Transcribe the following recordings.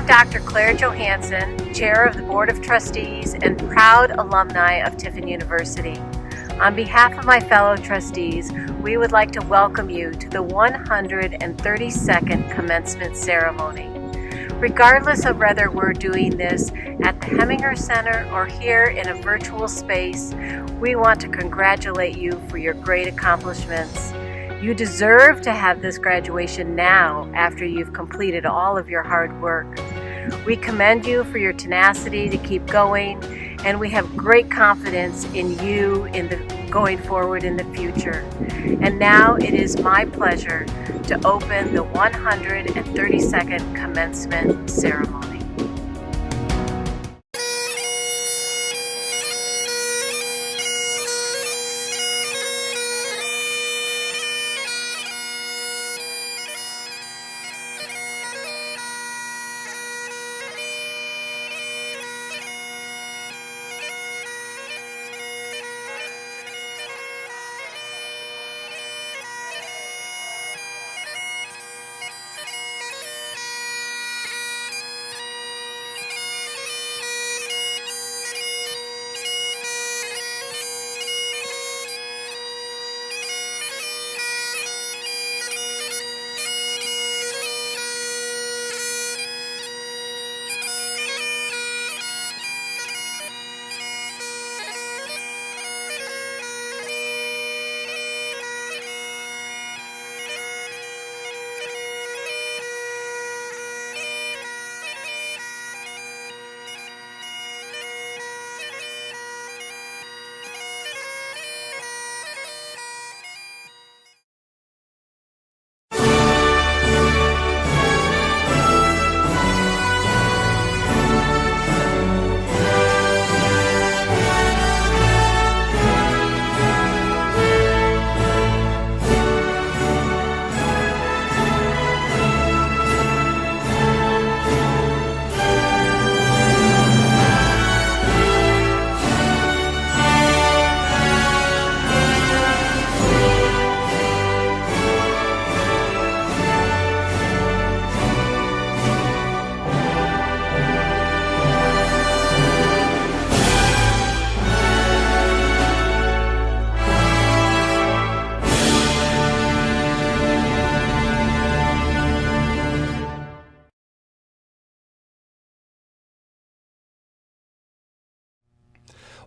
Dr. Claire Johansen, Chair of the Board of Trustees and proud alumni of Tiffin University. On behalf of my fellow trustees, we would like to welcome you to the 132nd Commencement Ceremony. Regardless of whether we're doing this at the Heminger Center or here in a virtual space, we want to congratulate you for your great accomplishments. You deserve to have this graduation now after you've completed all of your hard work. We commend you for your tenacity to keep going, and we have great confidence in you going forward in the future. And now it is my pleasure to open the 132nd Commencement Ceremony.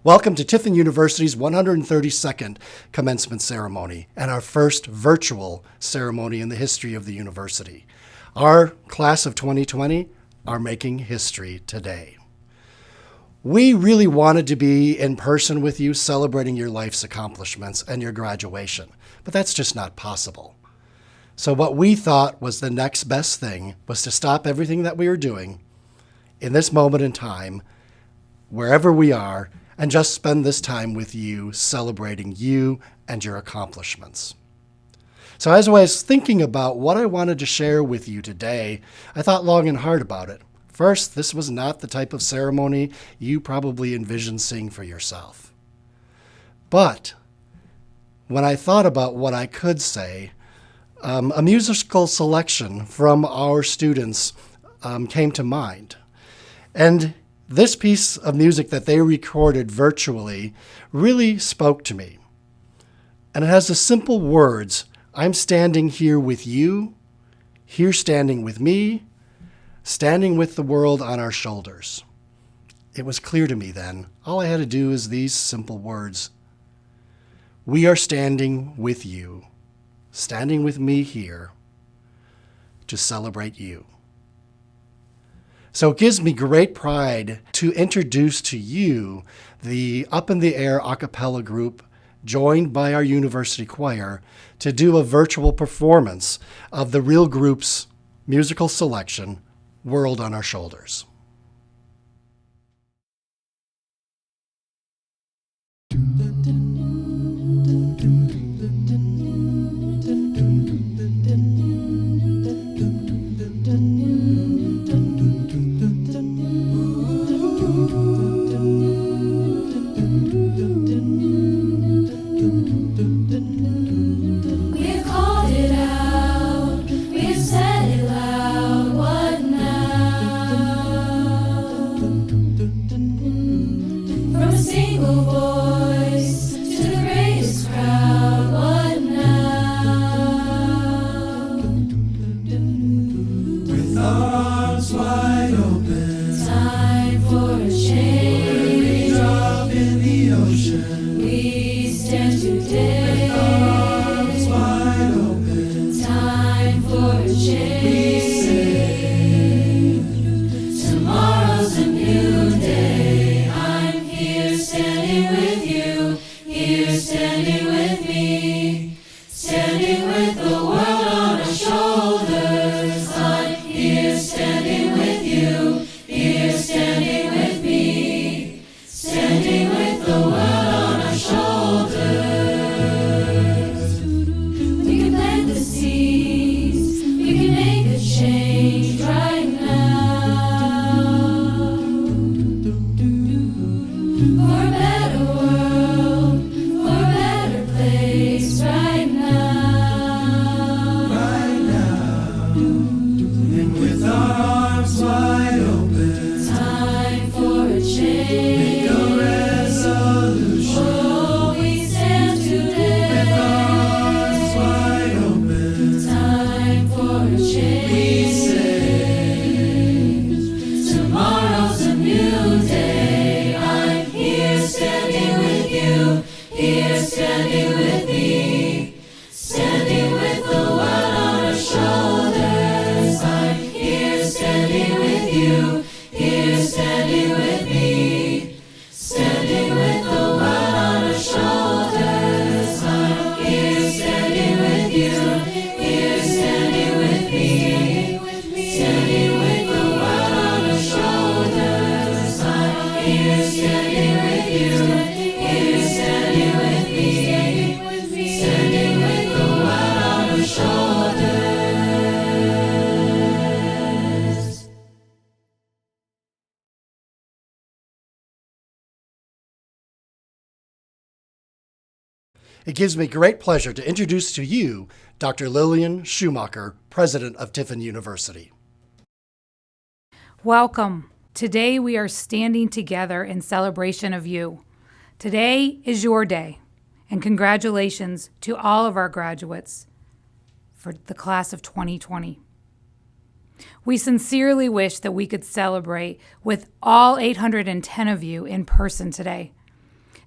Welcome to Tiffin University's 132nd Commencement Ceremony and our first virtual ceremony in the history of the university. Our class of 2020 are making history today. We really wanted to be in person with you celebrating your life's accomplishments and your graduation, but that's just not possible. So what we thought was the next best thing was to stop everything that we were doing in this moment in time, wherever we are, and just spend this time with you, celebrating you and your accomplishments. So as I was thinking about what I wanted to share with you today, I thought long and hard about it. First, this was not the type of ceremony you probably envisioned seeing for yourself. But when I thought about what I could say, a musical selection from our students came to mind. And this piece of music that they recorded virtually really spoke to me. And it has the simple words, I'm standing here with you, here standing with me, standing with the world on our shoulders. It was clear to me then, all I had to do is these simple words. We are standing with you, standing with me here to celebrate you. So it gives me great pride to introduce to you the Up in the Air a cappella group joined by our university choir to do a virtual performance of the real group's musical selection, World on Our Shoulders. We've called it out, we've said it loud, what now? Make a resolution. Oh, we stand today with arms wide open. Time for a change. We say tomorrow's a new day. I'm here standing with you. Here standing with me. Standing with the world on our shoulders. I'm here standing with you. Here standing with me. Standing with the world on our shoulders. I'm here standing with you. Here standing with me. Standing with the world on our shoulders. I'm here standing with you. Here standing with me. Standing with the world on our shoulders. It gives me great pleasure to introduce to you Dr. Lillian Schumacher, President of Tiffin University. Welcome. Today we are standing together in celebration of you. Today is your day, and congratulations to all of our graduates for the class of 2020. We sincerely wish that we could celebrate with all 810 of you in person today,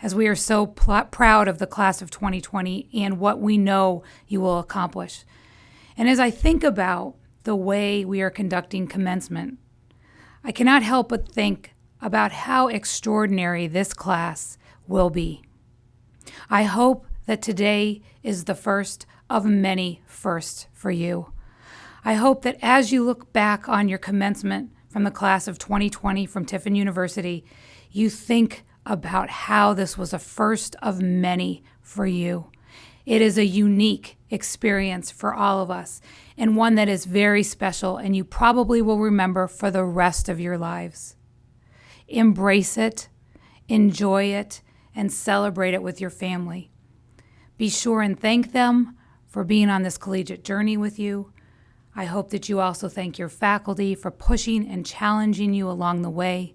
as we are so proud of the class of 2020 and what we know you will accomplish. And as I think about the way we are conducting commencement, I cannot help but think about how extraordinary this class will be. I hope that today is the first of many firsts for you. I hope that as you look back on your commencement from the class of 2020 from Tiffin University, you think about how this was a first of many for you. It is a unique experience for all of us, and one that is very special, and you probably will remember for the rest of your lives. Embrace it, enjoy it, and celebrate it with your family. Be sure and thank them for being on this collegiate journey with you. I hope that you also thank your faculty for pushing and challenging you along the way.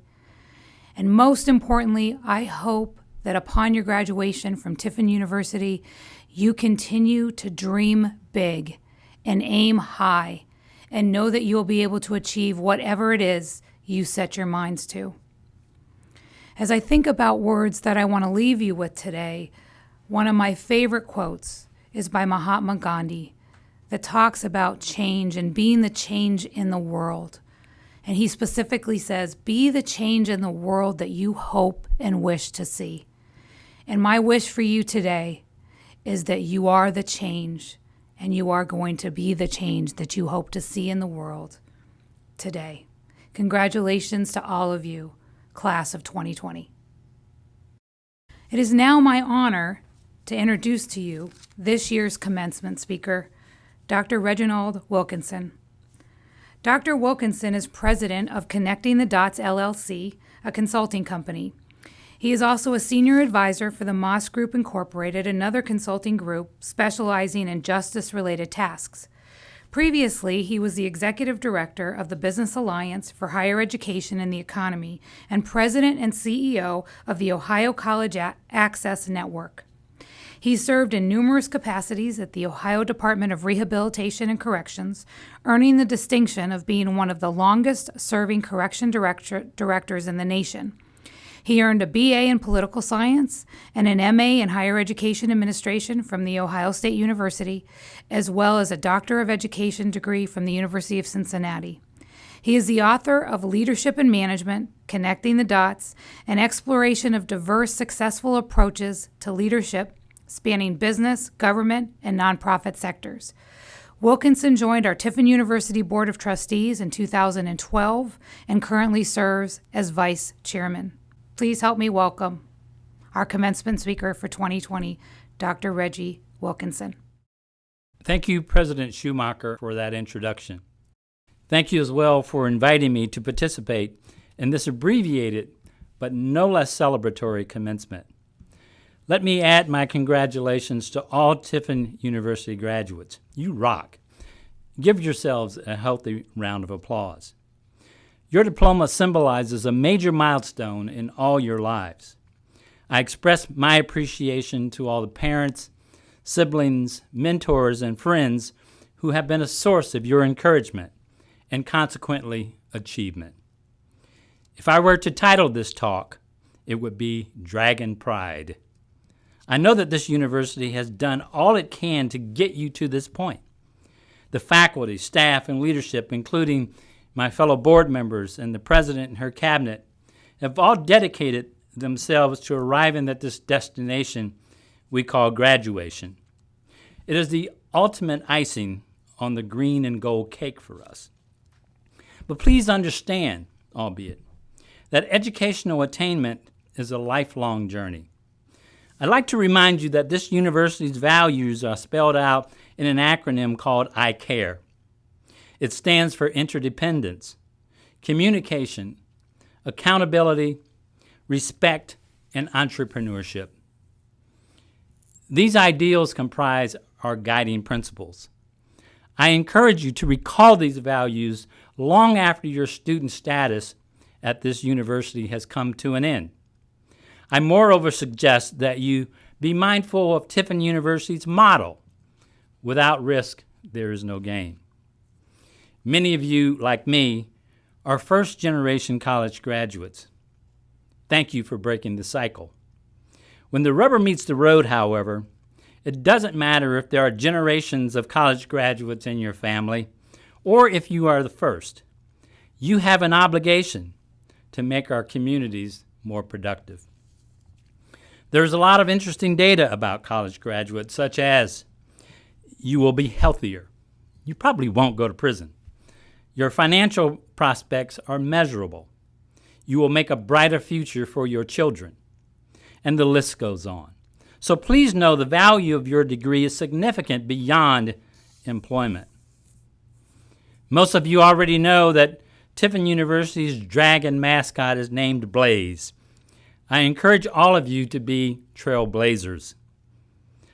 And most importantly, I hope that upon your graduation from Tiffin University, you continue to dream big and aim high and know that you will be able to achieve whatever it is you set your minds to. As I think about words that I want to leave you with today, one of my favorite quotes is by Mahatma Gandhi that talks about change and being the change in the world. And he specifically says, be the change in the world that you hope and wish to see. And my wish for you today is that you are the change, and you are going to be the change that you hope to see in the world today. Congratulations to all of you, class of 2020. It is now my honor to introduce to you this year's commencement speaker, Dr. Reginald Wilkinson. Dr. Wilkinson is president of Connecting the Dots, LLC, a consulting company. He is also a senior advisor for the Moss Group Incorporated, another consulting group specializing in justice-related tasks. Previously, he was the executive director of the Business Alliance for Higher Education and the Economy and president and CEO of the Ohio College Access Network. He served in numerous capacities at the Ohio Department of Rehabilitation and Corrections, earning the distinction of being one of the longest-serving correction directors in the nation. He earned a BA in Political Science and an MA in Higher Education Administration from The Ohio State University, as well as a Doctor of Education degree from the University of Cincinnati. He is the author of Leadership and Management, Connecting the Dots, an exploration of diverse, successful approaches to leadership spanning business, government, and nonprofit sectors. Wilkinson joined our Tiffin University Board of Trustees in 2012 and currently serves as Vice Chairman. Please help me welcome our commencement speaker for 2020, Dr. Reggie Wilkinson. Thank you, President Schumacher, for that introduction. Thank you as well for inviting me to participate in this abbreviated but no less celebratory commencement. Let me add my congratulations to all Tiffin University graduates. You rock. Give yourselves a healthy round of applause. Your diploma symbolizes a major milestone in all your lives. I express my appreciation to all the parents, siblings, mentors, and friends who have been a source of your encouragement and consequently achievement. If I were to title this talk, it would be Dragon Pride. I know that this university has done all it can to get you to this point. The faculty, staff, and leadership, including my fellow board members and the president and her cabinet, have all dedicated themselves to arriving at this destination we call graduation. It is the ultimate icing on the green and gold cake for us. But please understand, albeit, that educational attainment is a lifelong journey. I'd like to remind you that this university's values are spelled out in an acronym called I CARE. It stands for interdependence, communication, accountability, respect, and entrepreneurship. These ideals comprise our guiding principles. I encourage you to recall these values long after your student status at this university has come to an end. I moreover suggest that you be mindful of Tiffin University's motto, without risk, there is no gain. Many of you, like me, are first-generation college graduates. Thank you for breaking the cycle. When the rubber meets the road, however, it doesn't matter if there are generations of college graduates in your family or if you are the first. You have an obligation to make our communities more productive. There's a lot of interesting data about college graduates, such as you will be healthier. You probably won't go to prison. Your financial prospects are measurable. You will make a brighter future for your children. And the list goes on. So please know the value of your degree is significant beyond employment. Most of you already know that Tiffin University's dragon mascot is named Blaze. I encourage all of you to be trailblazers.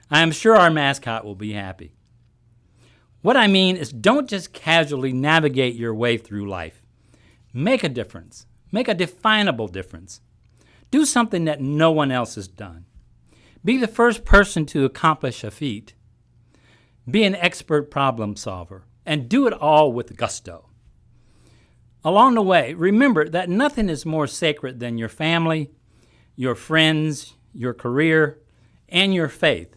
I am sure our mascot will be happy. What I mean is, don't just casually navigate your way through life. Make a difference. Make a definable difference. Do something that no one else has done. Be the first person to accomplish a feat. Be an expert problem solver, and do it all with gusto. Along the way, remember that nothing is more sacred than your family, your friends, your career, and your faith.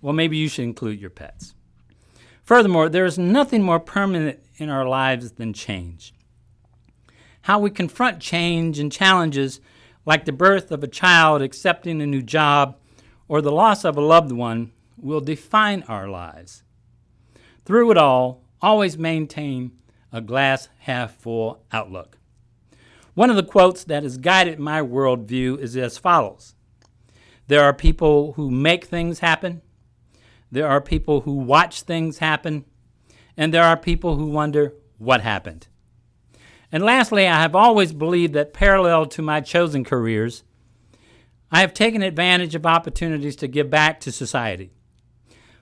Well, maybe you should include your pets. Furthermore, there is nothing more permanent in our lives than change. How we confront change and challenges like the birth of a child, accepting a new job, or the loss of a loved one will define our lives. Through it all, always maintain a glass half full outlook. One of the quotes that has guided my worldview is as follows: there are people who make things happen, there are people who watch things happen, and there are people who wonder what happened. And lastly, I have always believed that parallel to my chosen careers, I have taken advantage of opportunities to give back to society.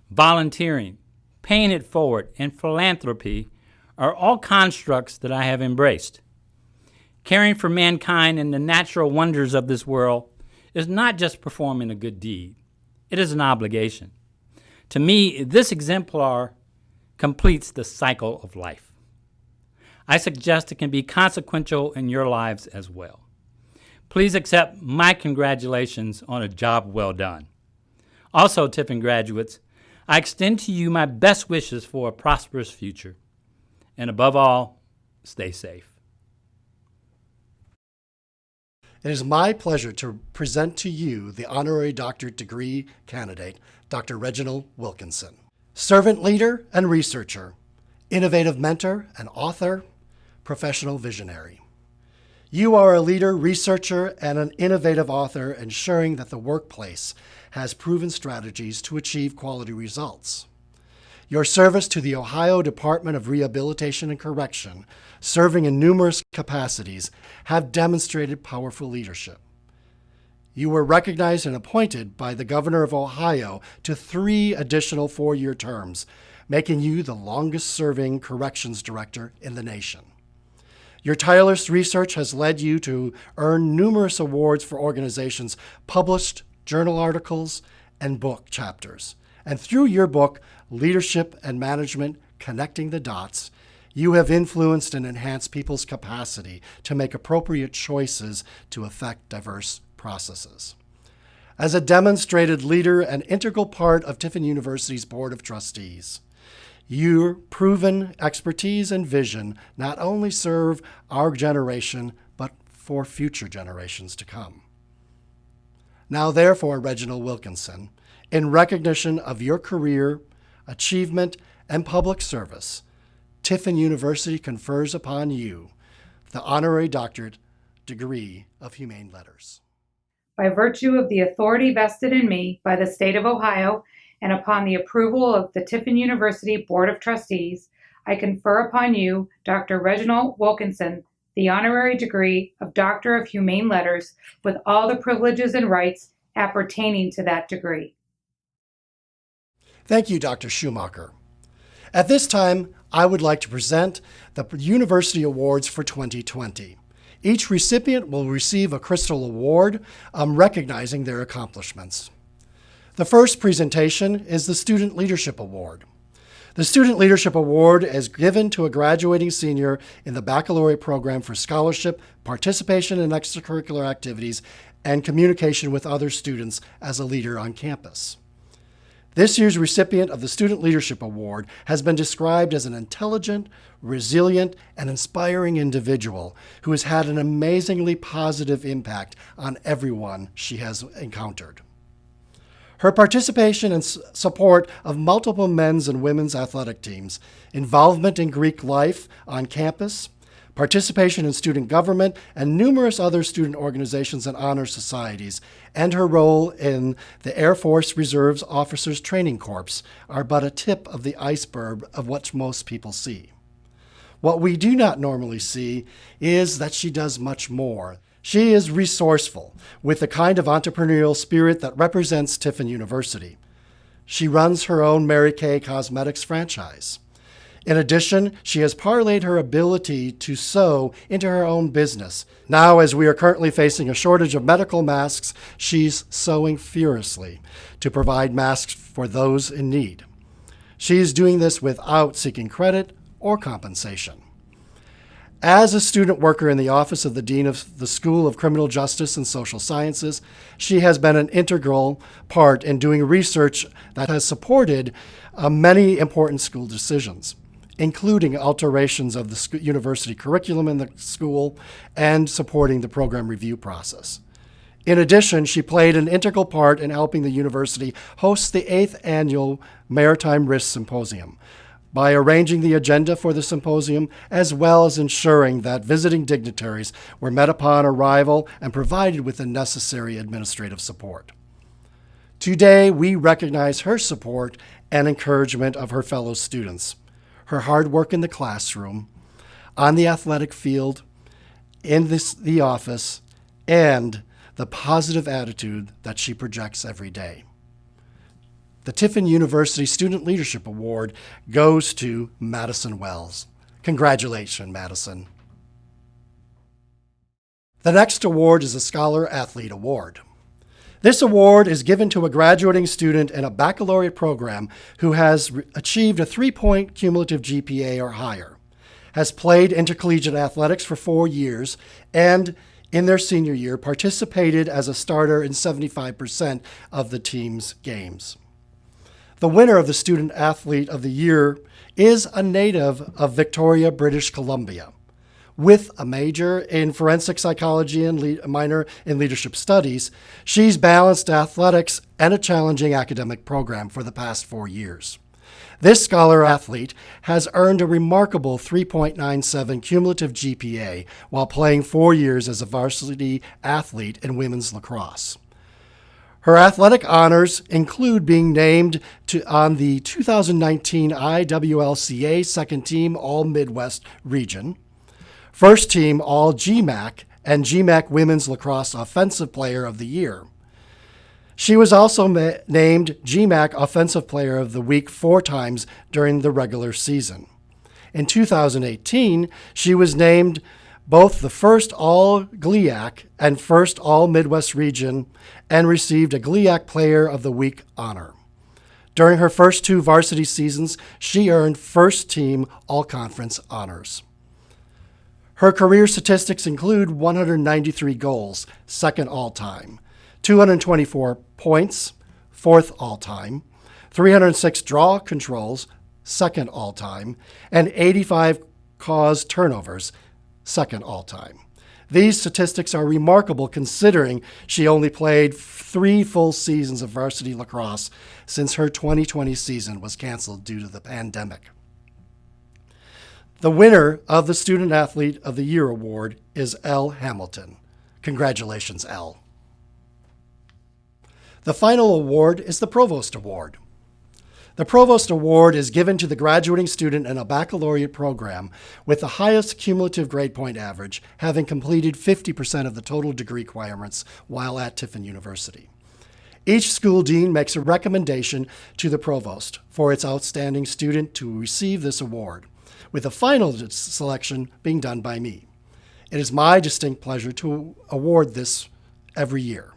Volunteering, paying it forward, and philanthropy are all constructs that I have embraced. Caring for mankind and the natural wonders of this world is not just performing a good deed. It is an obligation. To me, this exemplar completes the cycle of life. I suggest it can be consequential in your lives as well. Please accept my congratulations on a job well done. Also, Tiffin graduates, I extend to you my best wishes for a prosperous future. And above all, stay safe. It is my pleasure to present to you the Honorary Doctorate degree candidate, Dr. Reginald Wilkinson. Servant leader and researcher, innovative mentor and author, professional visionary. You are a leader, researcher, and an innovative author, ensuring that the workplace has proven strategies to achieve quality results. Your service to the Ohio Department of Rehabilitation and Correction, serving in numerous capacities, have demonstrated powerful leadership. You were recognized and appointed by the Governor of Ohio to 3 additional 4-year terms, making you the longest-serving corrections director in the nation. Your tireless research has led you to earn numerous awards for organizations, published journal articles, and book chapters. And through your book, Leadership and Management, Connecting the Dots, you have influenced and enhanced people's capacity to make appropriate choices to affect diverse processes. As a demonstrated leader and integral part of Tiffin University's Board of Trustees, your proven expertise and vision not only serve our generation, but for future generations to come. Now, therefore, Reginald Wilkinson, in recognition of your career, achievement, and public service, Tiffin University confers upon you the Honorary Doctorate degree of Humane Letters. By virtue of the authority vested in me by the State of Ohio and upon the approval of the Tiffin University Board of Trustees, I confer upon you, Dr. Reginald Wilkinson, the honorary degree of Doctor of Humane Letters with all the privileges and rights appertaining to that degree. Thank you, Dr. Schumacher. At this time, I would like to present the University Awards for 2020. Each recipient will receive a Crystal Award recognizing their accomplishments. The first presentation is the Student Leadership Award. The Student Leadership Award is given to a graduating senior in the baccalaureate program for scholarship, participation in extracurricular activities, and communication with other students as a leader on campus. This year's recipient of the Student Leadership Award has been described as an intelligent, resilient, and inspiring individual who has had an amazingly positive impact on everyone she has encountered. Her participation and support of multiple men's and women's athletic teams, involvement in Greek life on campus, participation in student government, and numerous other student organizations and honor societies, and her role in the Air Force Reserve's Officers Training Corps are but a tip of the iceberg of what most people see. What we do not normally see is that she does much more. She is resourceful with the kind of entrepreneurial spirit that represents Tiffin University. She runs her own Mary Kay Cosmetics franchise. In addition, she has parlayed her ability to sew into her own business. Now, as we are currently facing a shortage of medical masks, she's sewing furiously to provide masks for those in need. She's doing this without seeking credit or compensation. As a student worker in the office of the Dean of the School of Criminal Justice and Social Sciences, she has been an integral part in doing research that has supported many important school decisions, including alterations of the university curriculum in the school and supporting the program review process. In addition, she played an integral part in helping the university host the 8th Annual Maritime Risk Symposium by arranging the agenda for the symposium, as well as ensuring that visiting dignitaries were met upon arrival and provided with the necessary administrative support. Today, we recognize her support and encouragement of her fellow students, her hard work in the classroom, on the athletic field, in the office, and the positive attitude that she projects every day. The Tiffin University Student Leadership Award goes to Madison Wells. Congratulations, Madison. The next award is the Scholar Athlete Award. This award is given to a graduating student in a baccalaureate program who has achieved a 3-point cumulative GPA or higher, has played intercollegiate athletics for 4 years, and in their senior year participated as a starter in 75% of the team's games. The winner of the Student Athlete of the Year is a native of Victoria, British Columbia. With a major in forensic psychology and a minor in leadership studies, she's balanced athletics and a challenging academic program for the past 4 years. This scholar athlete has earned a remarkable 3.97 cumulative GPA while playing 4 years as a varsity athlete in women's lacrosse. Her athletic honors include being named on the 2019 IWLCA Second Team All-Midwest Region, First Team All-GMAC, and GMAC Women's Lacrosse Offensive Player of the Year. She was also named GMAC Offensive Player of the Week 4 times during the regular season. In 2018, she was named both the first All-GLIAC and first All-Midwest region, and received a GLIAC Player of the Week honor. During her first 2 varsity seasons, she earned first team All-Conference honors. Her career statistics include 193 goals, second all-time, 224 points, fourth all-time, 306 draw controls, second all-time, and 85 caused turnovers, second all-time. These statistics are remarkable considering she only played 3 full seasons of varsity lacrosse since her 2020 season was canceled due to the pandemic. The winner of the Student Athlete of the Year award is Elle Hamilton. Congratulations, Elle. The final award is the Provost Award. The Provost Award is given to the graduating student in a baccalaureate program with the highest cumulative grade point average, having completed 50% of the total degree requirements while at Tiffin University. Each school dean makes a recommendation to the provost for its outstanding student to receive this award, with the final selection being done by me. It is my distinct pleasure to award this every year.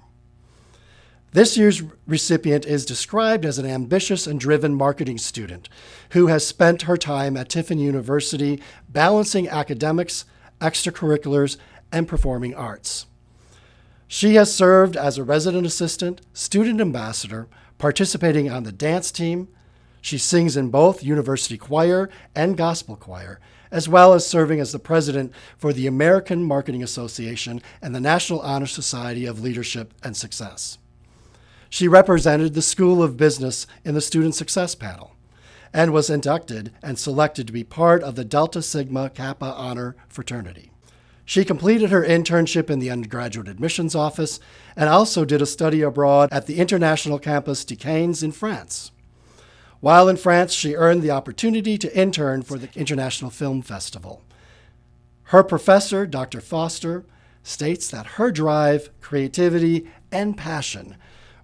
This year's recipient is described as an ambitious and driven marketing student who has spent her time at Tiffin University balancing academics, extracurriculars, and performing arts. She has served as a resident assistant, student ambassador, participating on the dance team. She sings in both university choir and gospel choir, as well as serving as the president for the American Marketing Association and the National Honor Society of Leadership and Success. She represented the School of Business in the Student Success Panel and was inducted and selected to be part of the Delta Sigma Kappa Honor Fraternity. She completed her internship in the undergraduate admissions office and also did a study abroad at the international campus de Caen in France. While in France, she earned the opportunity to intern for the International Film Festival. Her professor, Dr. Foster, states that her drive, creativity, and passion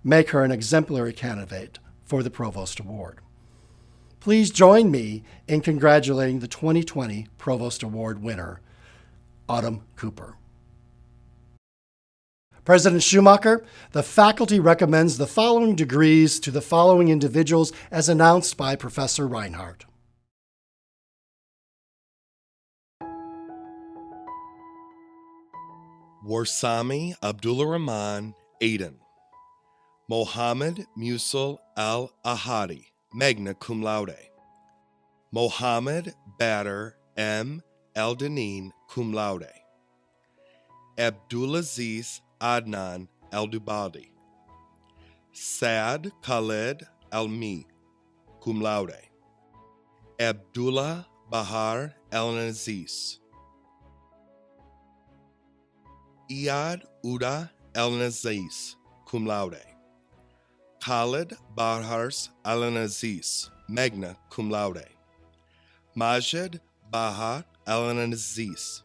make her an exemplary candidate for the Provost Award. Please join me in congratulating the 2020 Provost Award winner, Autumn Cooper. President Schumacher, the faculty recommends the following degrees to the following individuals as announced by Professor Reinhardt. Warsami Abdullah Rahman Aden. Mohammed Musil Al-Ahadi, magna cum laude. Mohammed Badr M. Eldanin, cum laude. Abdulaziz Adnan Al-Dubadi. Saad Khaled Al-Mi, cum laude. Abdullah Bahar El-Naziz. Iyad Uda El-Naziz, cum laude. Khalid Bahars Al-Naziz, magna cum laude. Majid Bahar Al-Naziz.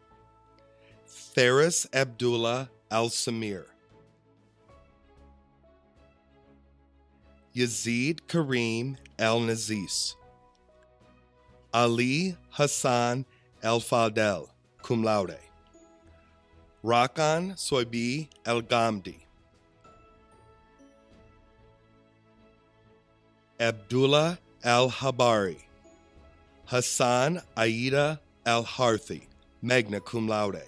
Faris Abdullah Al-Samir. Yazid Karim Al-Naziz. Ali Hassan Al-Fadel, cum laude. Rakan Soibi Al-Ghamdi. Abdullah Al-Habari. Hassan Aida Al-Harthi, magna cum laude.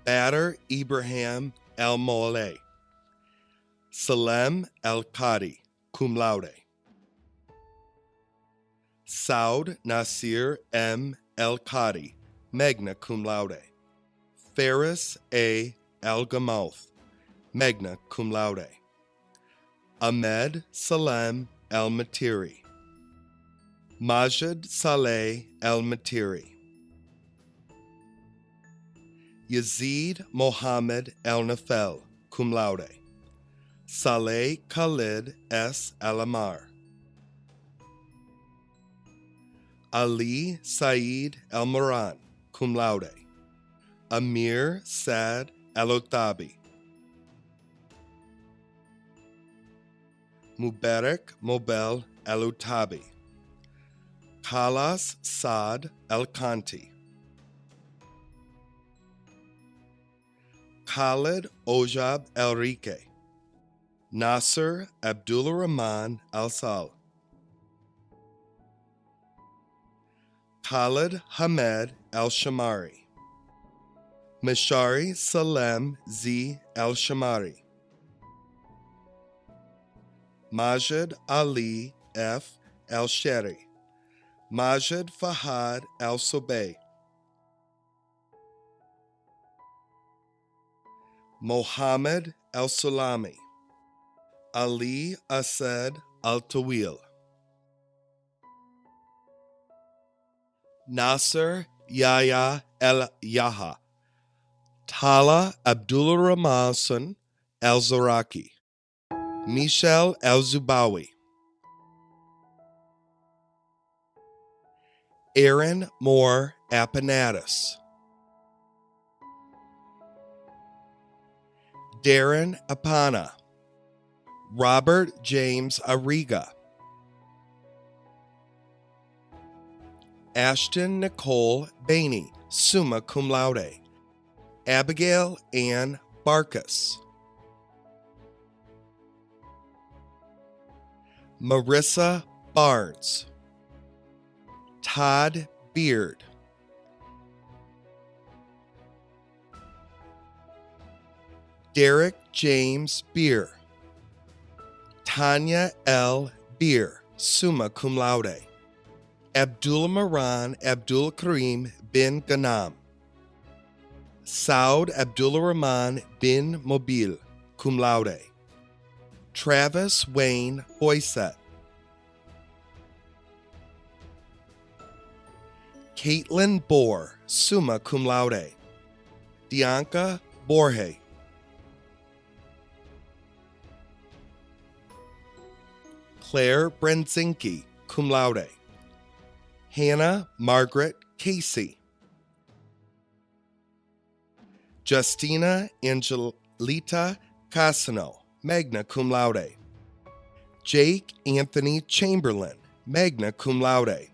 Badr Ibrahim Al-Moleh. Salem Al-Qadi, cum laude. Saud Nasir M. Al-Qadi, magna cum laude. Faris A. Al-Gamouth, magna cum laude. Ahmed Salem Al-Matiri. Majid Saleh Al-Matiri. Yazid Mohammed El-Nafel, cum laude. Saleh Khalid S. Al-Amar. Ali Saeed El-Moran, cum laude. Amir Saad Al-Otabi. Mubarak Mobel Al-Utabi. Khalas Saad Al-Kanti. Khalid Ojab Elrique, Nasser Abdulrahman Al-Sal, Khalid Hamed Al-Shamari, Mashari Salem Z Al-Shamari, Majid Ali F. Al-Sheri, Majid Fahad Al-Sobay, Mohammed Al-Sulami, Ali Asad Al-Tawil, Nasser Yahya El-Yaha, Tala Abdulrahman Al-Zaraki, Michel Al-Zubawi, Aaron Moore Apanatis, Darren Apana, Robert James Arriga, Ashton Nicole Bainey, summa cum laude, Abigail Ann Barkus, Marissa Barnes, Todd Beard, Derek James Beer, Tanya L. Beer, summa cum laude, Abdul Maran Abdul Karim bin Ghanam, Saud Abdulrahman bin Mobil, cum laude, Travis Wayne Boyset, Caitlin Bohr, summa cum laude, Dianca Borge, Claire Brenzinski, cum laude, Hannah Margaret Casey, Justina Angelita Casino, magna cum laude, Jake Anthony Chamberlain, magna cum laude,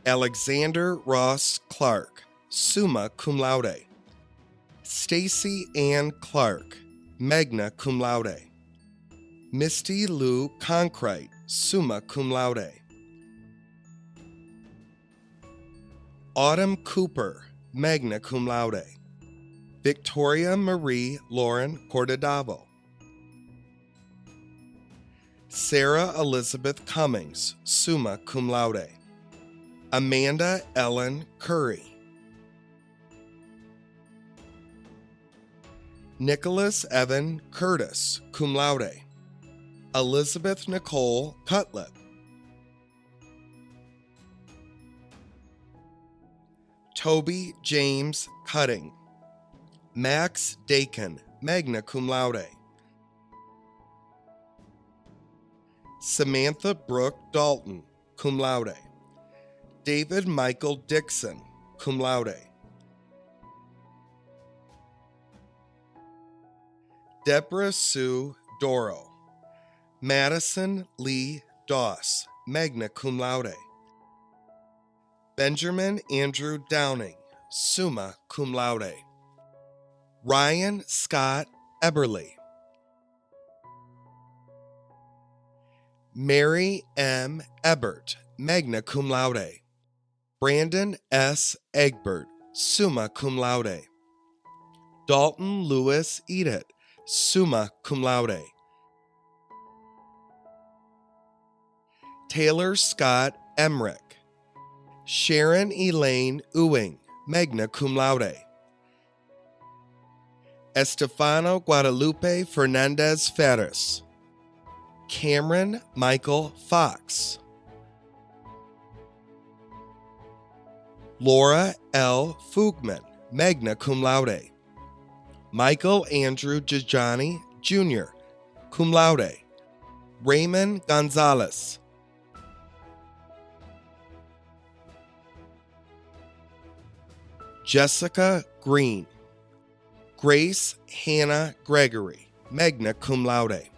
Alexander Ross Clark, summa cum laude, Stacy Ann Clark, magna cum laude, Misty Lou Concrite, summa cum laude, Autumn Cooper, magna cum laude, Victoria Marie Lauren Cordadavo, Sarah Elizabeth Cummings, summa cum laude, Amanda Ellen Curry, Nicholas Evan Curtis, cum laude, Elizabeth Nicole Cutlip, Toby James Cutting, Max Dakin, magna cum laude, Samantha Brooke Dalton, cum laude, David Michael Dixon, cum laude, Deborah Sue Doro, Madison Lee Doss, magna cum laude, Benjamin Andrew Downing, summa cum laude, Ryan Scott Eberly, Mary M. Ebert, magna cum laude, Brandon S. Egbert, summa cum laude, Dalton Lewis Edith, summa cum laude, Taylor Scott Emmerich, Sharon Elaine Ewing, magna cum laude, Estefano Guadalupe Fernandez Ferris, Cameron Michael Fox, Laura L. Fugman, magna cum laude, Michael Andrew Jajani Jr., cum laude, Raymond Gonzalez, Jessica Green, Grace Hannah Gregory, magna cum laude,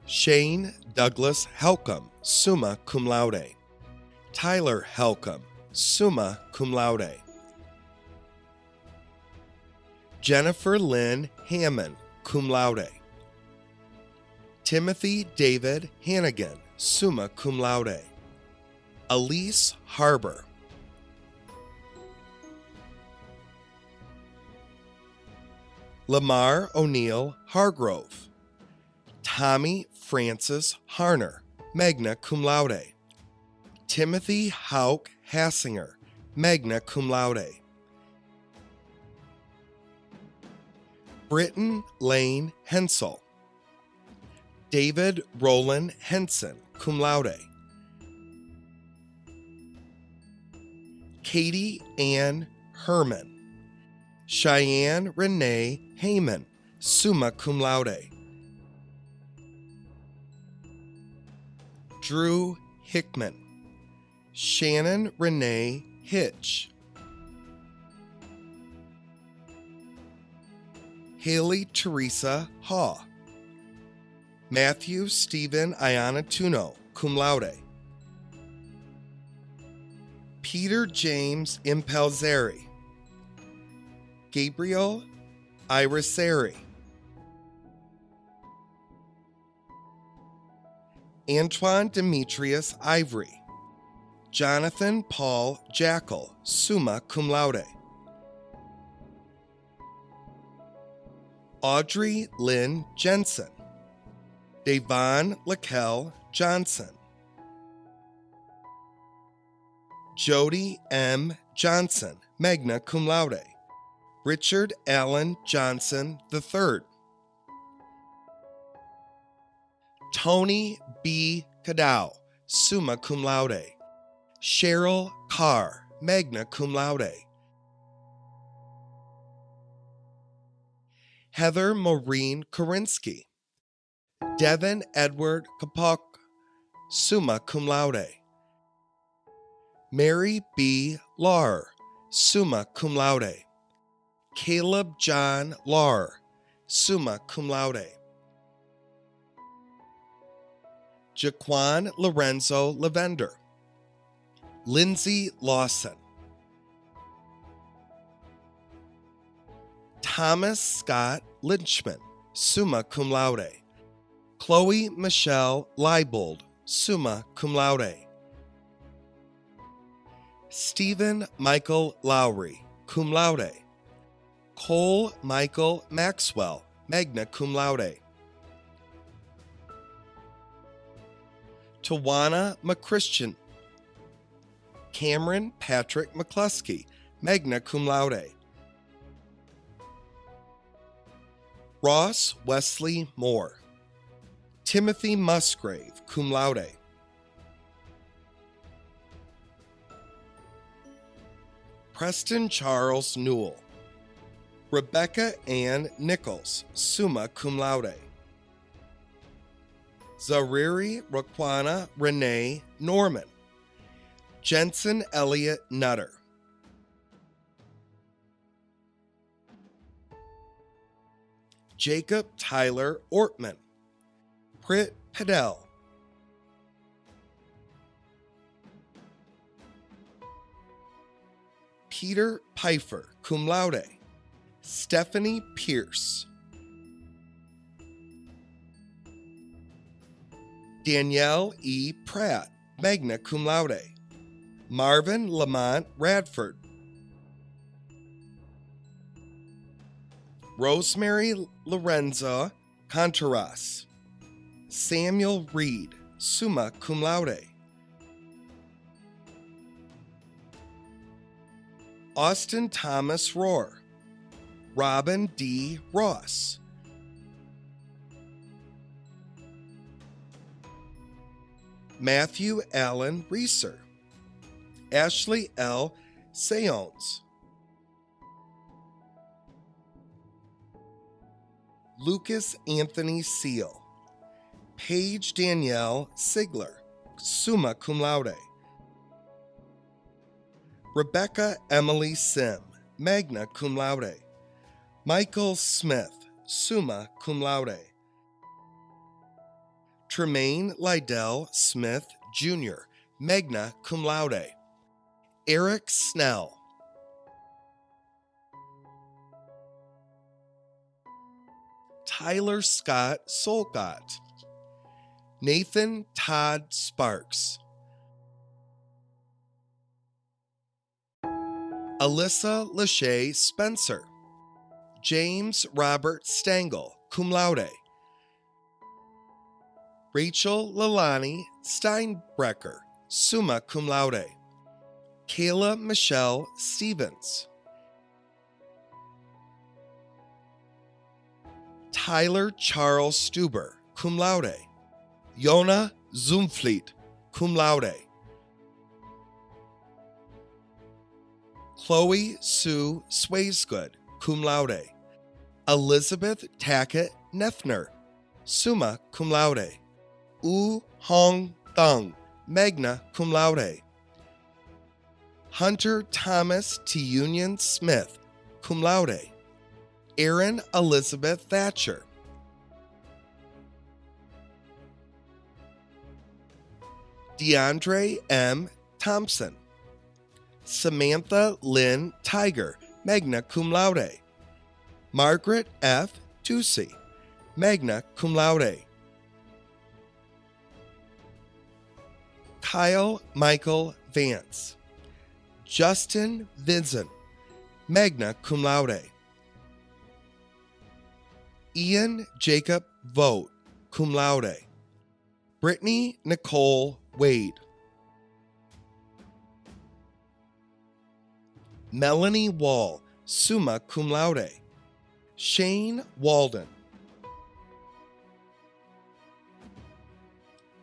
Shane Douglas Helcom, summa cum laude, Tyler Helcom, summa cum laude, Jennifer Lynn Hammond, cum laude. Timothy David Hannigan, summa cum laude. Elise Harbor. Lamar O'Neill Hargrove. Tommy Francis Harner, magna cum laude. Timothy Hauk Hassinger, magna cum laude. Britton Lane Hensel. David Roland Henson, cum laude. Katie Ann Herman. Cheyenne Renee Heyman, summa cum laude. Drew Hickman. Shannon Renee Hitch. Haley Teresa Haw. Matthew Stephen Ianatuno, cum laude. Peter James Impelzeri. Gabriel Irisari. Antoine Demetrius Ivory. Jonathan Paul Jackal, summa cum laude. Audrey Lynn Jensen. Devon Laquel Johnson. Jody M. Johnson, magna cum laude. Richard Allen Johnson III. Tony B. Cadow, summa cum laude. Cheryl Carr, magna cum laude. Heather Maureen Korinsky. Devin Edward Kapok, summa cum laude. Mary B. Lahr, summa cum laude. Caleb John Lahr, summa cum laude. Jaquan Lorenzo Lavender. Lindsay Lawson. Thomas Scott Lynchman, summa cum laude. Chloe Michelle Leibold, summa cum laude. Stephen Michael Lowry, cum laude. Cole Michael Maxwell, magna cum laude. Tawana McChristian. Cameron Patrick McCluskey, magna cum laude. Ross Wesley Moore. Timothy Musgrave, cum laude. Preston Charles Newell. Rebecca Ann Nichols, summa cum laude. Zariri Raquana Renee Norman. Jensen Elliott Nutter. Jacob Tyler Ortman. Prit Padel. Peter Pfeiffer, cum laude. Stephanie Pierce. Danielle E. Pratt, magna cum laude. Marvin Lamont Radford. Rosemary Lorenza Contreras. Samuel Reed, summa cum laude. Austin Thomas Rohr. Robin D. Ross. Matthew Allen Reeser. Ashley L. Seons. Lucas Anthony Seal. Paige Danielle Sigler, summa cum laude. Rebecca Emily Sim, magna cum laude. Michael Smith, summa cum laude. Tremaine Lydell Smith, Jr., magna cum laude. Eric Snell. Tyler Scott Solcott, Nathan Todd Sparks, Alyssa Lachey Spencer, James Robert Stengel, cum laude, Rachel Lalani Steinbrecker, summa cum laude, Kayla Michelle Stevens, Tyler Charles Stuber, cum laude, Yona Zumfleet, cum laude, Chloe Sue Swaysgood, cum laude, Elizabeth Tackett Neffner, summa cum laude, U Hong Thung, magna cum laude, Hunter Thomas T. Union Smith, cum laude, Erin Elizabeth Thatcher, DeAndre M. Thompson, Samantha Lynn Tiger, magna cum laude, Margaret F. Ducey, magna cum laude, Kyle Michael Vance, Justin Vinson, magna cum laude, Ian Jacob Vogt, cum laude, Brittany Nicole Wade, Melanie Wall, summa cum laude, Shane Walden,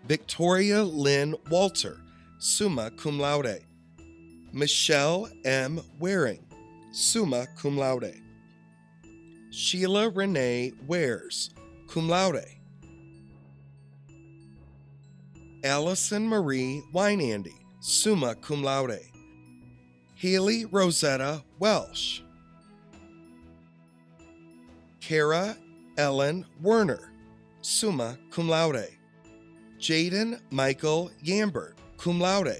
Victoria Lynn Walter, summa cum laude, Michelle M. Waring, summa cum laude, Sheila Renee Wares, cum laude, Allison Marie Wynandy, summa cum laude, Haley Rosetta Welsh, Kara Ellen Werner, summa cum laude, Jaden Michael Yambert, cum laude,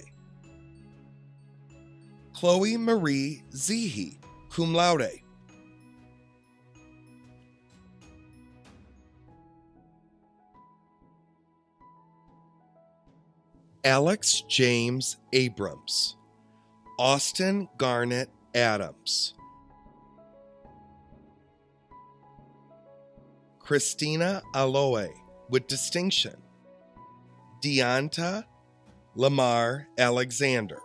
Chloe Marie Zehe, cum laude, Alex James Abrams, Austin Garnett Adams, Christina Aloe with distinction, Deonta Lamar Alexander,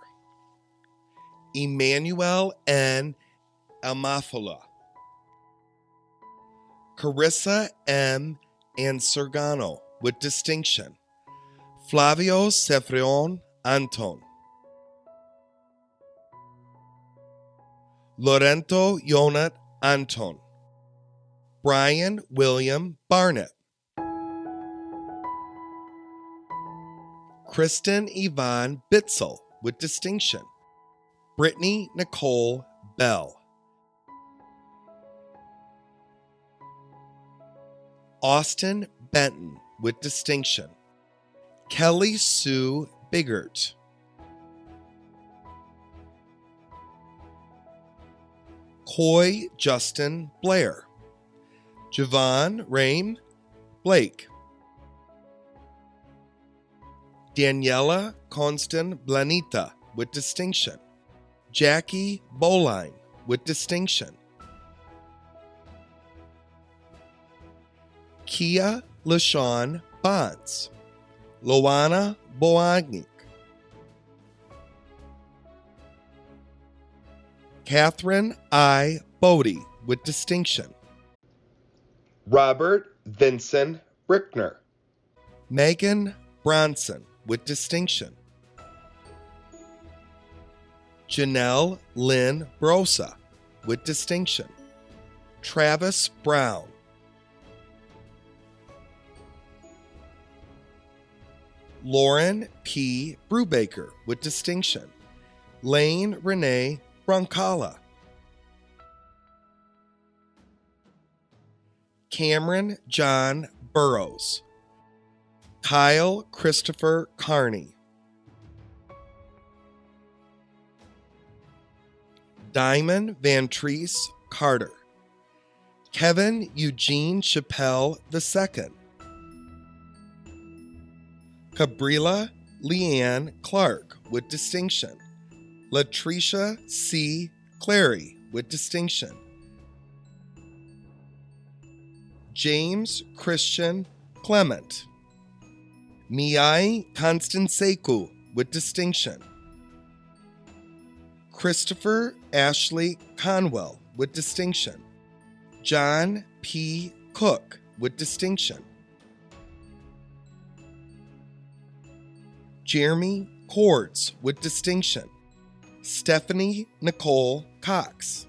Emmanuel N. Amafola, Carissa M. Ansergano with distinction, Flavio Cefrion Anton, Lorento Yonat Anton, Brian William Barnett, Kristen Yvonne Bitzel with distinction, Brittany Nicole Bell, Austin Benton with distinction, Kelly Sue Biggert, Coy Justin Blair, Javon Rame Blake, Daniela Constant Blanita with distinction, Jackie Boline with distinction, Kia LaShawn Bonds, Loana Boagnik, Catherine I. Bodie with distinction, Robert Vincent Brickner, Megan Bronson with distinction, Janelle Lynn Brosa with distinction, Travis Brown, Lauren P. Brubaker with distinction, Lane Renee Broncala, Cameron John Burrows, Kyle Christopher Carney, Diamond Van Treese Carter, Kevin Eugene Chappelle II. Cabrilla Leanne Clark with distinction. Latricia C. Clary with distinction. James Christian Clement. Miai Constancecu with distinction. Christopher Ashley Conwell with distinction. John P. Cook with distinction. Jeremy Cords with distinction. Stephanie Nicole Cox.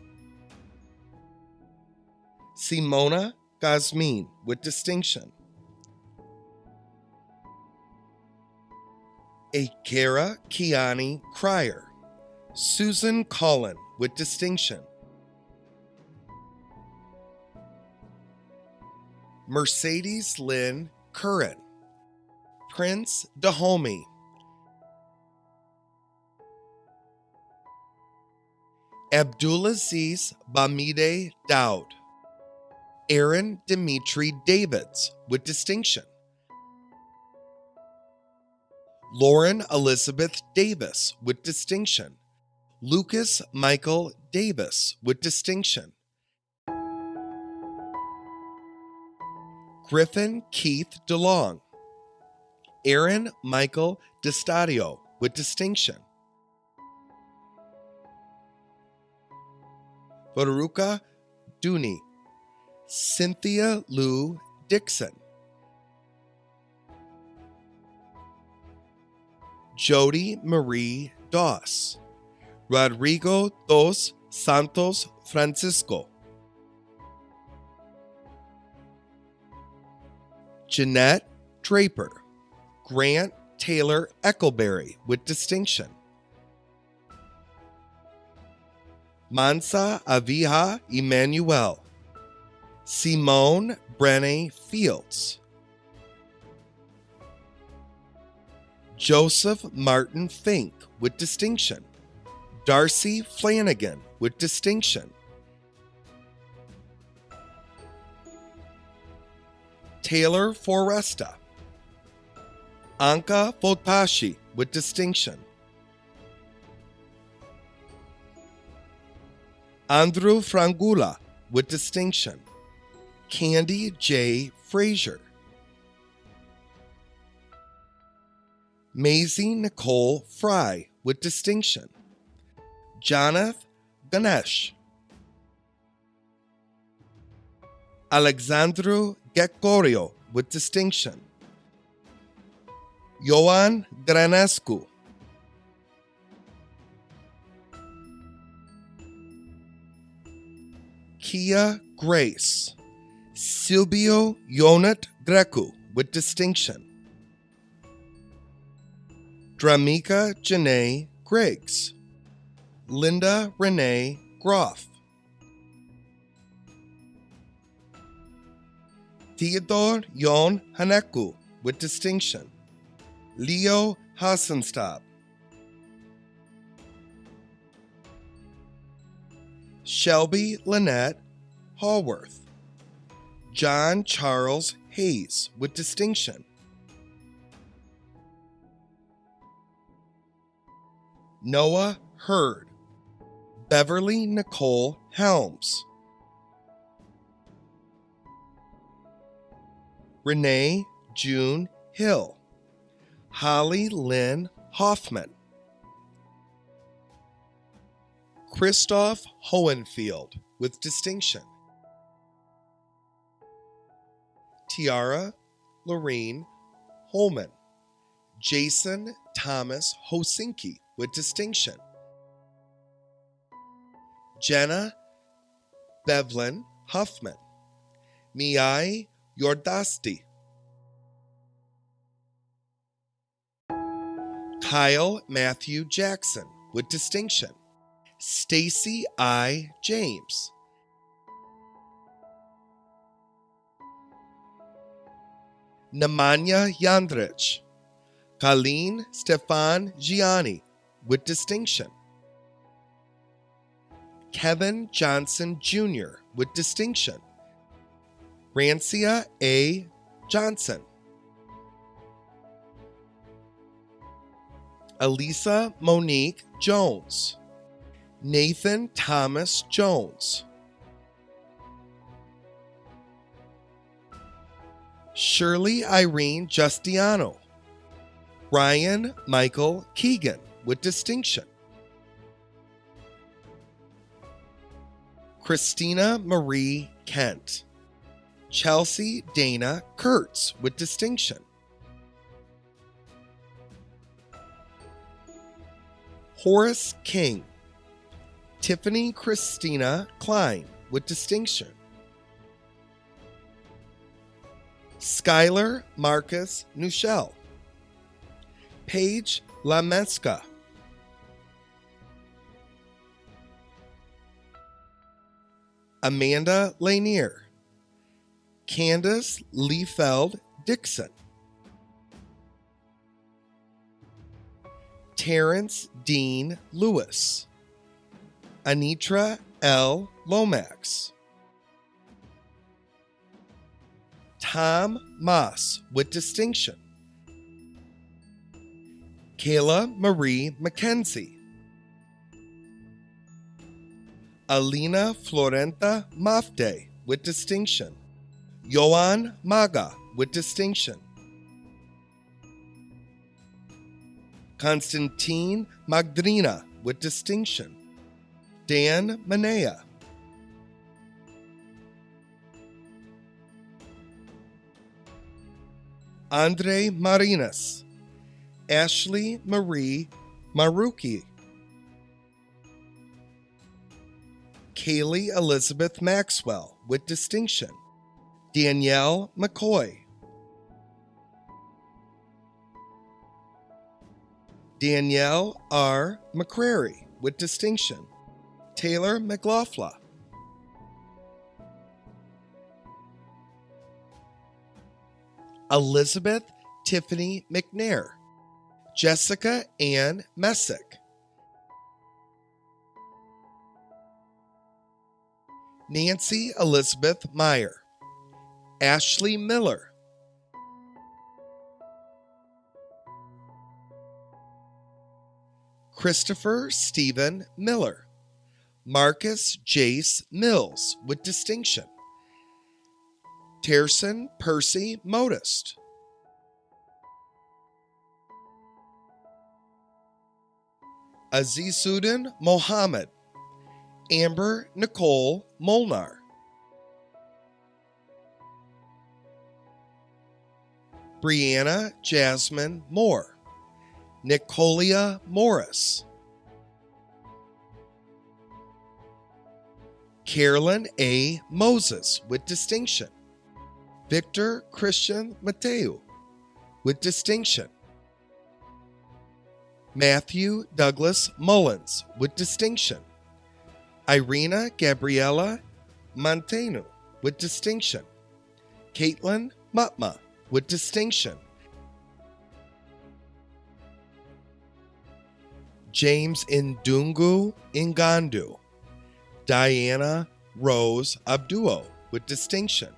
Simona Gazmin with distinction. Akira Kiani Cryer. Susan Cullen with distinction. Mercedes Lynn Curran. Prince Dahomey. Abdulaziz Bamide Daud. Aaron Dimitri Davids with distinction. Lauren Elizabeth Davis with distinction. Lucas Michael Davis with distinction. Griffin Keith DeLong. Aaron Michael DeStadio with distinction. Baruka Dooney. Cynthia Lou Dixon. Jody Marie Doss. Rodrigo dos Santos Francisco. Jeanette Draper. Grant Taylor Eckleberry with distinction. Mansa Aviha Emmanuel. Simone Brenne Fields. Joseph Martin Fink with distinction. Darcy Flanagan with distinction. Taylor Foresta. Anka Fotashi with distinction. Andrew Frangula with distinction. Candy J. Frazier. Maisie Nicole Fry with distinction. Jonath Ganesh. Alexandru Gregorio with distinction. Ioan Granescu. Kia Grace. Silvio Yonat Grecu with distinction. Dramika Janae Griggs. Linda Renee Groff. Theodore Yon Haneku with distinction. Leo Hassenstab. Shelby Lynette Hallworth. John Charles Hayes with distinction. Noah Hurd. Beverly Nicole Helms. Renee June Hill. Holly Lynn Hoffman. Christoph Hohenfield with distinction. Tiara Lorene Holman. Jason Thomas Hosinki with distinction. Jenna Bevlin Huffman. Miai Yordasti. Kyle Matthew Jackson with distinction. Stacy I. James. Nemanja Jandrich. Colleen Stefan Gianni with distinction. Kevin Johnson Jr. with distinction. Rancia A. Johnson, Elisa Monique Jones, Nathan Thomas Jones, Shirley Irene Justiano, Ryan Michael Keegan with distinction, Christina Marie Kent, Chelsea Dana Kurtz with distinction, Horace King, Tiffany Christina Klein with distinction, Skylar Marcus Nuchel, Paige Lamesca, Amanda Lanier, Candace Liefeld Dixon, Terrence Dean Lewis, Anitra L. Lomax, Tom Moss with distinction, Kayla Marie McKenzie, Alina Florenta Mafde with distinction, Yoan Maga with distinction, Constantine Magdrina with distinction, Dan Manea, Andre Marinas, Ashley Marie Maruki, Kaylee Elizabeth Maxwell with distinction, Danielle McCoy, Danielle R. McCrary with distinction, Taylor McLaughlin, Elizabeth Tiffany McNair, Jessica Ann Messick, Nancy Elizabeth Meyer, Ashley Miller, Christopher Stephen Miller, Marcus Jace Mills with distinction, Tierson Percy Modest, Azizudin Mohammed, Amber Nicole Molnar, Brianna Jasmine Moore, Nicolia Morris, Carolyn A. Moses with distinction, Victor Christian Mateu with distinction, Matthew Douglas Mullins with distinction, Irina Gabriela Montano with distinction, Caitlin Mutma with distinction, James Ndungu Ngandu, Diana Rose Abduo with distinction,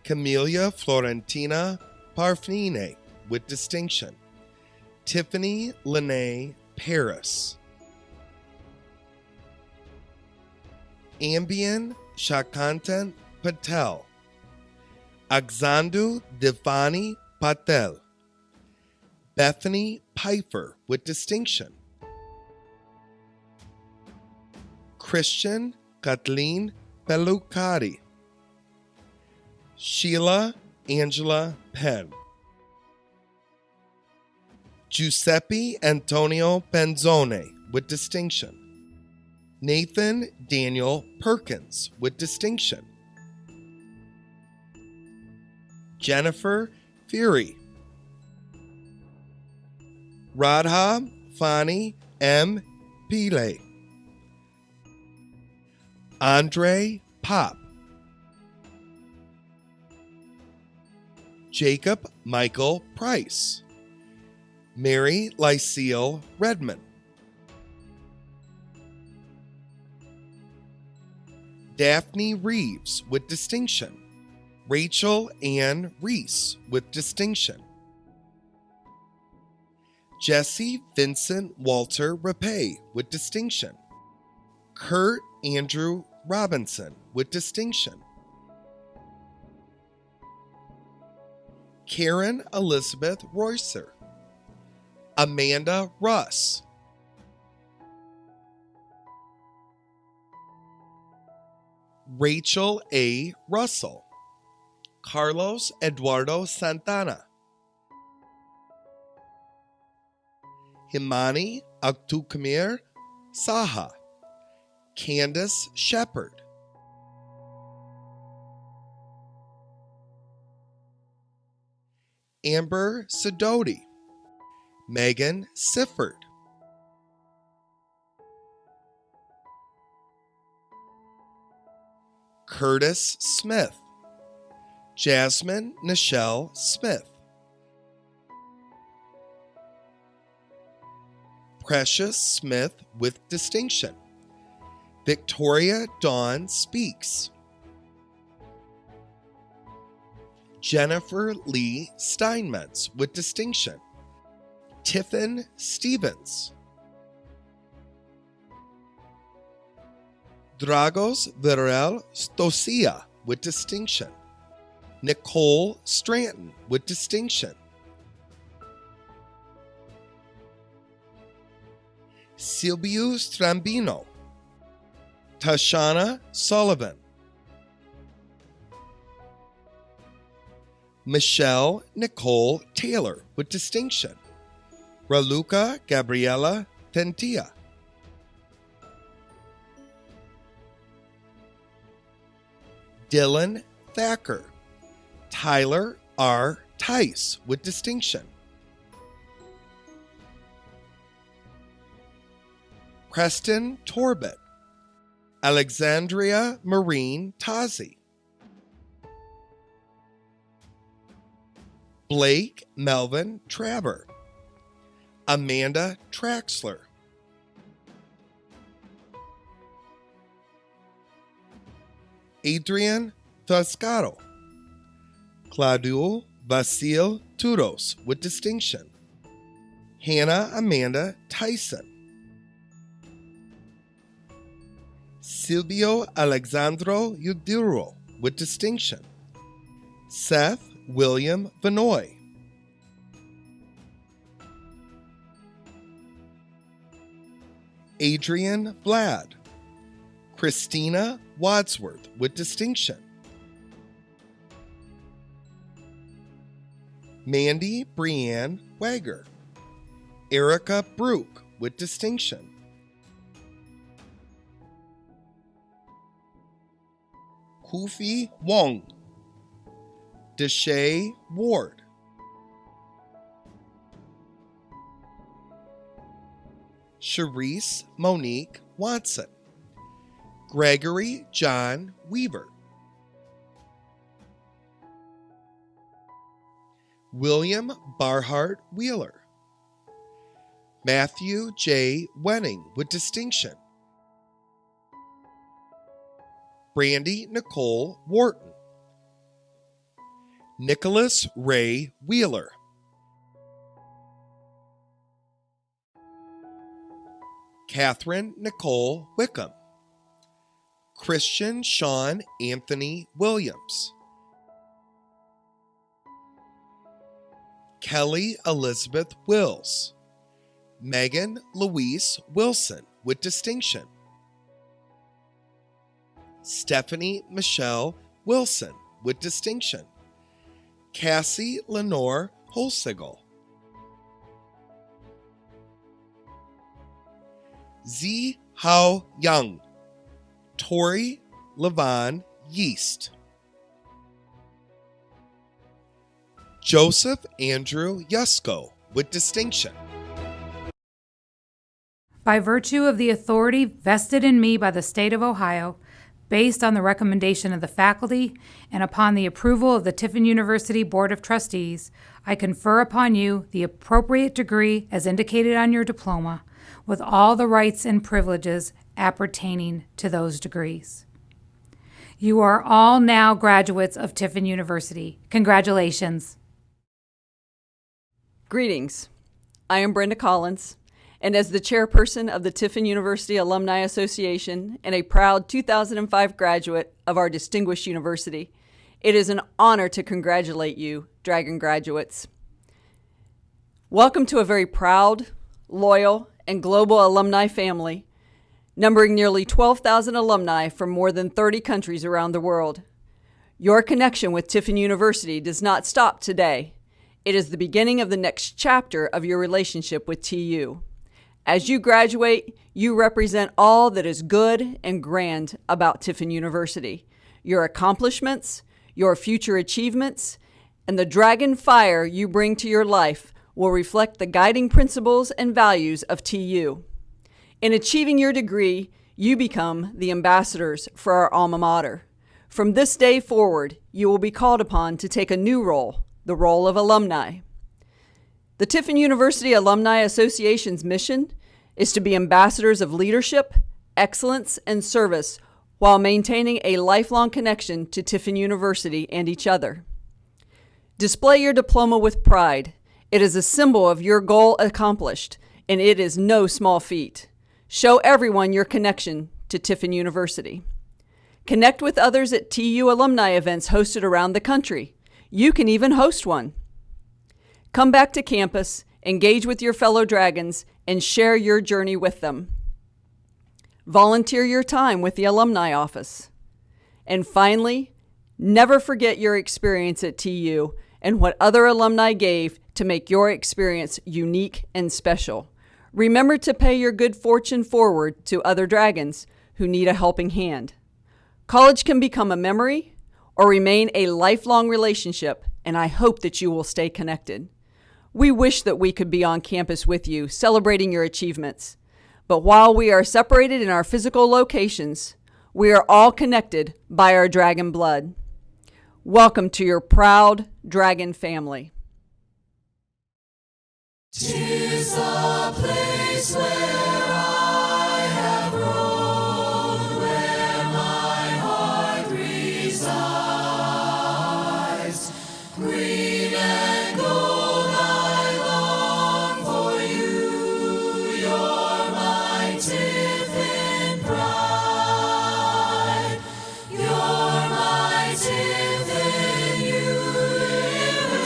Camelia Florentina Parfine with distinction, Tiffany Lene Paris, Ambien Shakantan Patel, Aksandu Divani Patel, Bethany Pfeiffer with distinction, Christian Kathleen Pelucati, Sheila Angela Penn, Giuseppe Antonio Penzone with distinction, Nathan Daniel Perkins with distinction, Jennifer Fury, Radha Fani M. Pile, Andre Pop, Jacob Michael Price, Mary Lyceal Redmond, Daphne Reeves with distinction. Rachel Ann Reese with distinction. Jesse Vincent Walter Rapay with distinction. Kurt Andrew Robinson with distinction. Karen Elizabeth Roycer. Amanda Russ. Rachel A. Russell. Carlos Eduardo Santana. Himani Aktukamir Saha. Candace Shepard. Amber Sidoti. Megan Sifford. Curtis Smith. Jasmine Nichelle Smith. Precious Smith with distinction. Victoria Dawn Speaks. Jennifer Lee Steinmetz with distinction. Tiffin Stevens. Dragos Virel Stosia with distinction. Nicole Stranton with distinction. Silvio Strambino. Tashana Sullivan. Michelle Nicole Taylor with distinction. Raluca Gabriela Tentia. Dylan Thacker. Tyler R. Tice with distinction. Preston Torbett. Alexandria Marine Tazi. Blake Melvin Traver. Amanda Traxler. Adrian Toscaro. Claudio Vasil Turos with distinction. Hannah Amanda Tyson. Silvio Alexandro Udiro with distinction. Seth William Vanoy. Adrian Vlad. Christina Wadsworth with distinction. Mandy Brianne Wager. Erica Brook with distinction. Kufi Wong. Deshay Ward. Charisse Monique Watson. Gregory John Weaver. William Barhart Wheeler. Matthew J. Wenning with distinction. Brandy Nicole Wharton. Nicholas Ray Wheeler. Catherine Nicole Wickham. Christian Sean Anthony Williams. Kelly Elizabeth Wills. Megan Louise Wilson with distinction. Stephanie Michelle Wilson with distinction. Cassie Lenore Holsigal. Z Hao Young. Tori Levon Yeast. Joseph Andrew Yusko with distinction. By virtue of the authority vested in me by the State of Ohio, based on the recommendation of the faculty and upon the approval of the Tiffin University Board of Trustees, I confer upon you the appropriate degree as indicated on your diploma, with all the rights and privileges appertaining to those degrees. You are all now graduates of Tiffin University. Congratulations. Greetings. I am Brenda Collins, and as the chairperson of the Tiffin University Alumni Association and a proud 2005 graduate of our distinguished university, it is an honor to congratulate you, Dragon graduates. Welcome to a very proud, loyal, and global alumni family, numbering nearly 12,000 alumni from more than 30 countries around the world. Your connection with Tiffin University does not stop today. It is the beginning of the next chapter of your relationship with TU. As you graduate, you represent all that is good and grand about Tiffin University, your accomplishments, your future achievements, and the dragon fire you bring to your life will reflect the guiding principles and values of TU. In achieving your degree, you become the ambassadors for our alma mater. From this day forward, you will be called upon to take a new role, the role of alumni. The Tiffin University Alumni Association's mission is to be ambassadors of leadership, excellence, and service while maintaining a lifelong connection to Tiffin University and each other. Display your diploma with pride. It is a symbol of your goal accomplished, and it is no small feat. Show everyone your connection to Tiffin University. Connect with others at TU alumni events hosted around the country. You can even host one. Come back to campus, engage with your fellow dragons, and share your journey with them. Volunteer your time with the alumni office. And finally, never forget your experience at TU and what other alumni gave to make your experience unique and special. Remember to pay your good fortune forward to other dragons who need a helping hand. College can become a memory or remain a lifelong relationship, and I hope that you will stay connected. We wish that we could be on campus with you, celebrating your achievements. But while we are separated in our physical locations, we are all connected by our dragon blood. Welcome to your proud dragon family. 'Tis a place where I have grown, where my heart resides. Green and gold I long for you. You're my Tiffin pride. You're my Tiffin University.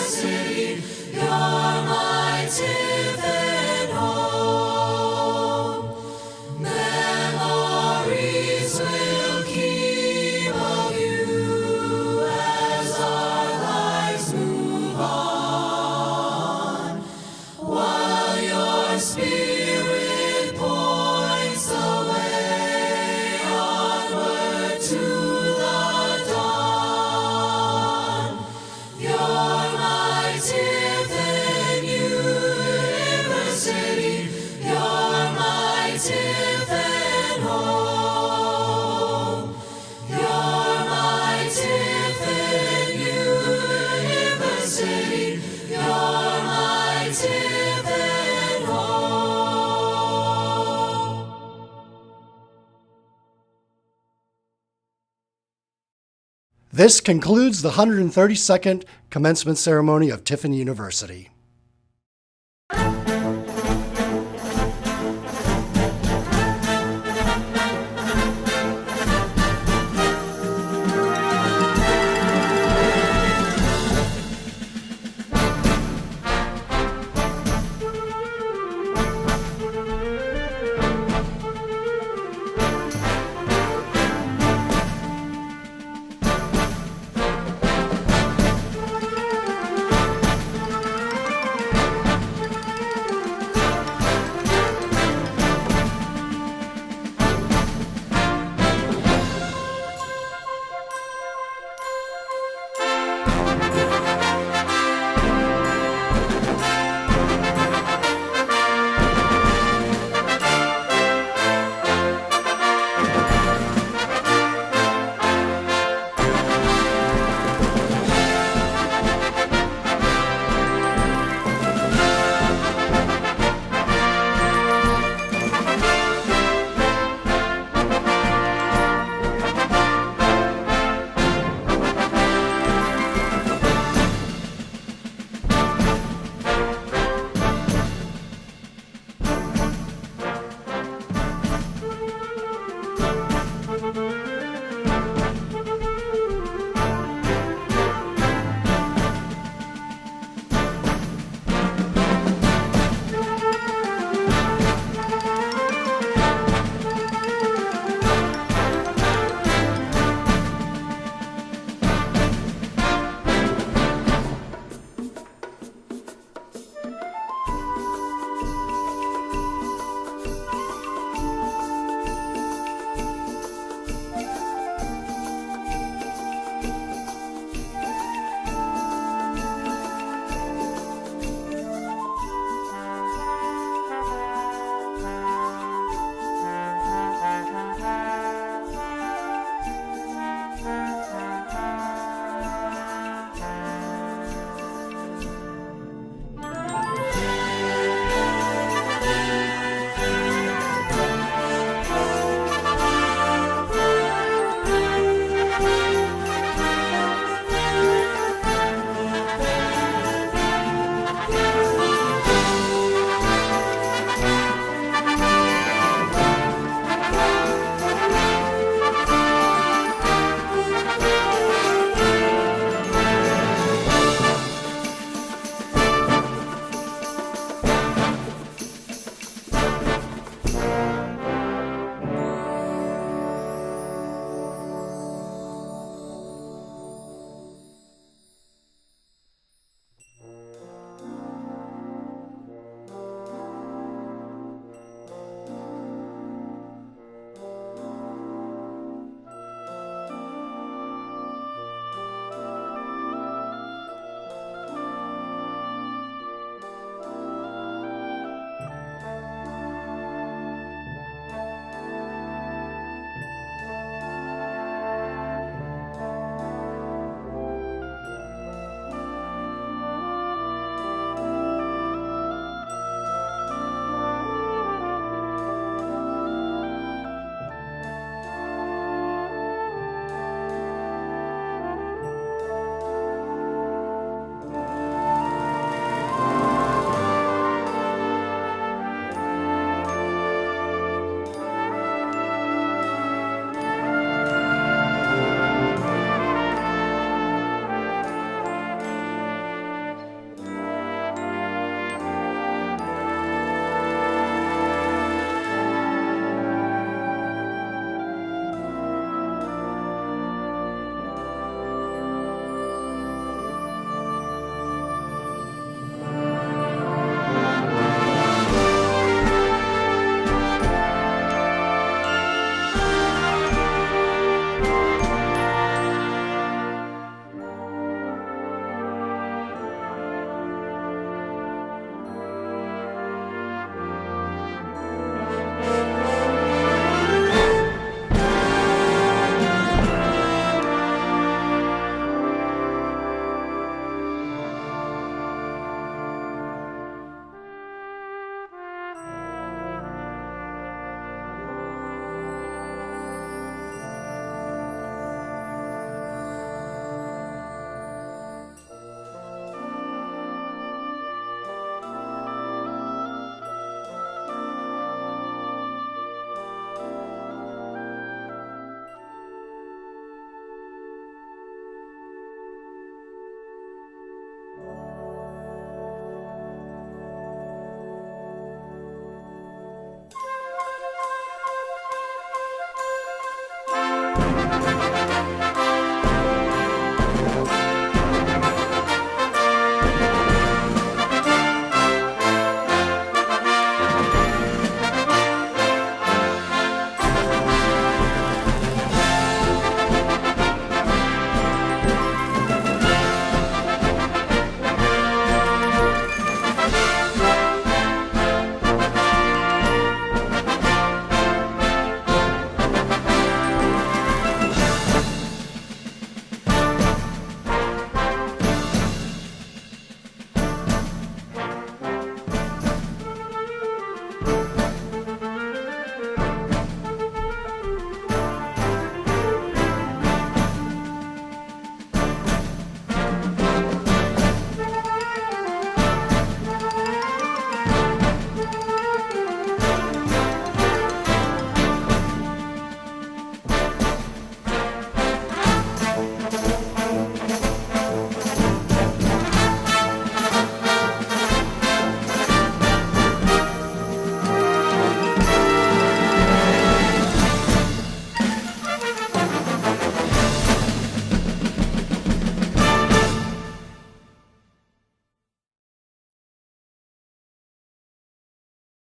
You're my Tiffin home. Memories will keep of you as our lives move on, while your spirit points the way onward to the dawn. You're my Tiffin University. You're my Tiffin home. You're my Tiffin University. You're my Tiffin home. This concludes the 132nd commencement ceremony of Tiffin University.